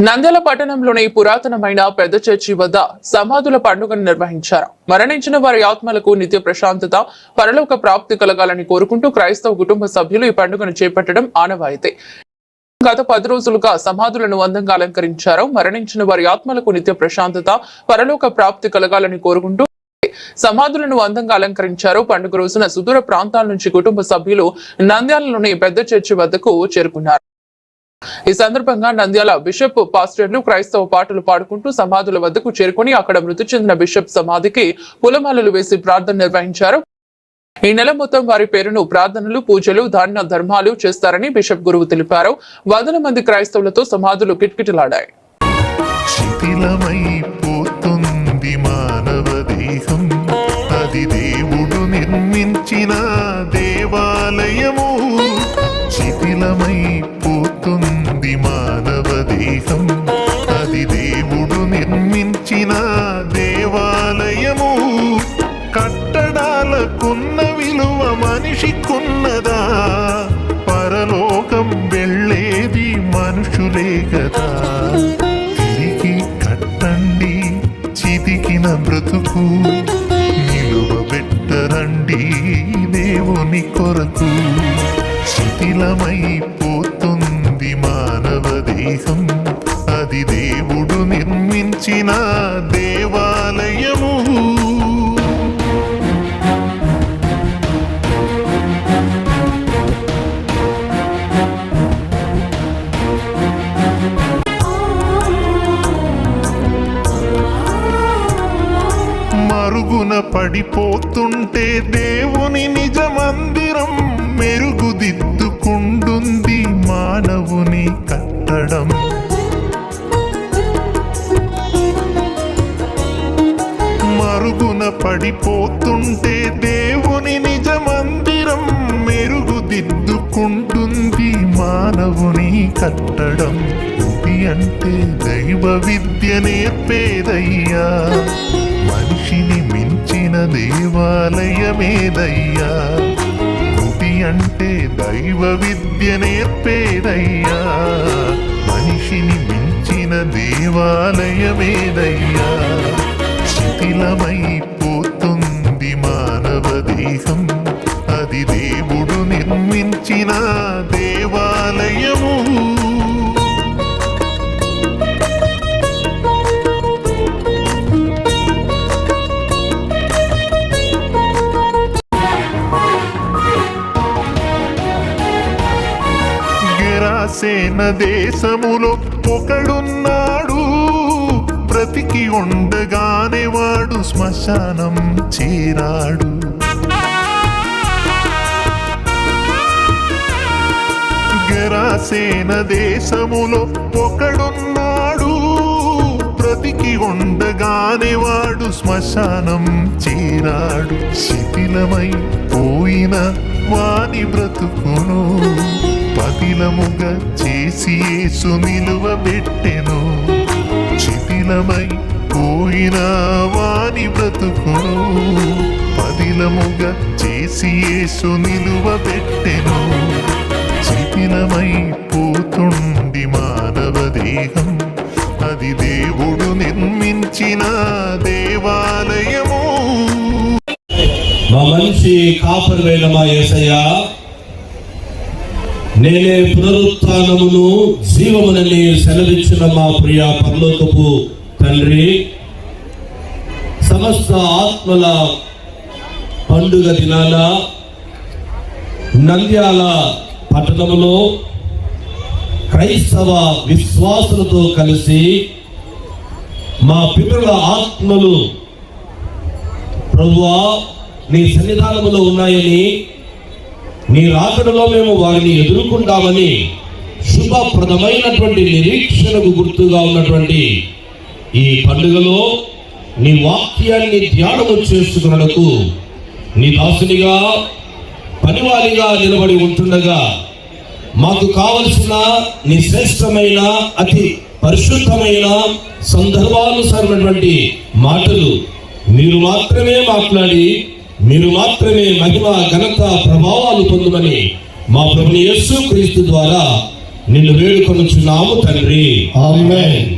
నంద్యాల పట్టణంలోని పురాతనమైన పెద్ద చర్చి వద్ద సమాధుల పండుగను నిర్వహించారు. మరణించిన వారి ఆత్మలకు నిత్య ప్రశాంతత, పరలోక ప్రాప్తి కలగాలని కోరుకుంటూ క్రైస్తవ కుటుంబ సభ్యులు ఈ పండుగను చేపట్టడం ఆనవాయితీ. గత 10 రోజులుగా సమాధులను అందంగా అలంకరించారు. మరణించిన వారి ఆత్మలకు నిత్య ప్రశాంతత, పరలోక ప్రాప్తి కలగాలని కోరుకుంటూ సమాధులను అందంగా అలంకరించారు. పండుగ రోజున సుదూర ప్రాంతాల నుంచి కుటుంబ సభ్యులు నంద్యాలలోని పెద్ద చర్చి వద్దకు చేరుకున్నారు. ఈ సందర్భంగా నంద్యాల బిషప్ పాస్టర్లు క్రైస్తవ పాటలు పాడుకుంటూ సమాధుల వద్దకు చేరుకుని అక్కడ మృతి చెందిన బిషప్ సమాధికి పూలమాలలు వేసి ప్రార్థన నిర్వహించారు. ఈ నెల మొత్తం వారి పేరును ప్రార్థనలు, పూజలు, దాన ధర్మాలు చేస్తారని బిషప్ గురువు తెలిపారు. 100 మంది క్రైస్తవులతో సమాధులు కిటకిటలాడాయి. శిథిలమైపోతుంది మానవ దేహం, అది దేవుడు నిర్మించిన దేవాలయము. శిథిలమైపోతుంది మానవ దేహం, అది దేవుడు నిర్మించిన దేవాలయము. కట్టడాలకున్న విలువ మనిషికున్నదా? పరలోకం వెళ్ళేది మనుషులే కదా. తిరిగి కట్టండి చితికిన బ్రతుకు, నిలువబెట్టరండి దేవుని కొరకు. శిథిలమైపోతుంది మానవ దేహం, అది దేవుడు నిర్మించిన దేవాలయము. మరుగున పడిపోతుంటే దేవుని నిజ మందిరం మెరుగుదిద్దుకుంటుంది మానవుని కట్టడం. మరుగున పడిపోతుంటే దేవుని నిజ మందిరం మెరుగుదిద్దుకుంటుంది మానవుని కట్టడం. ఇది అంటే దైవ విద్య నేర్పేదయ్యా, మనిషిని మించిన దేవాలయమేదయ్యా. గుడి అంటే దైవ విద్య నేర్పేదయ్యా, మనిషిని మించిన దేవాలయమేదయ్యా. శిథిలమైపోతుంది మానవ దేహం, అది దేవుడు నిర్మించిన దేవాలయము. గెరాసేన దేశములో ఒకడున్నాడు, బ్రతికి ఉండగానే వాడు శ్మశానం చేరాడు. గెరాసేన దేశములో ఒకడున్నాడు, బ్రతికి ఉండగానే వాడు శ్మశానం చేరాడు. శిథిలమై పోయిన వాని బ్రతుకును పదిలముగా చేసి యేసు నిలువబెట్టెను. శిథిలమై పోయిన వాని బ్రతుకును పదిలముగా చేసి యేసు నిలువబెట్టెను. శిథిలమైపోతుంది మానవ దేహం, అది దేవుడు నిర్మించిన దేవాలయము. మా మనిషి కాపరివైన మా యేసయ్య, నేనే పునరుత్థానమును జీవమునని సెలవిచ్చిన మా ప్రియ పరలోకపు తండ్రి, సమస్త ఆత్మల పండుగ దినాన నంద్యాల పట్టణములో క్రైస్తవ విశ్వాసులతో కలిసి మా పితరుల ఆత్మలు ప్రభువా నీ సన్నిధానములో ఉన్నాయని, నీ రాకడలో మేము వారిని ఎదుర్కొంటామని శుభప్రదమైనటువంటి నిరీక్షణకు గుర్తుగా ఉన్నటువంటి ఈ పండుగలో నీ వాక్యాన్ని ధ్యానము చేసుకున్నకు నీ దాసునిగా పనివారిగా నిలబడి ఉంటుండగా మాకు కావలసిన నీ శ్రేష్టమైన అతి పరిశుద్ధమైన సందర్భానుసారమైనటువంటి మాటలు మీరు మాత్రమే మాట్లాడి మీరు మాత్రమే మహిమ, ఘనత, ప్రభావాలు పొందమని మా ప్రభువు యేసు క్రీస్తు ద్వారా నిన్ను వేడుకొనుచున్నాము తండ్రి. ఆమేన్.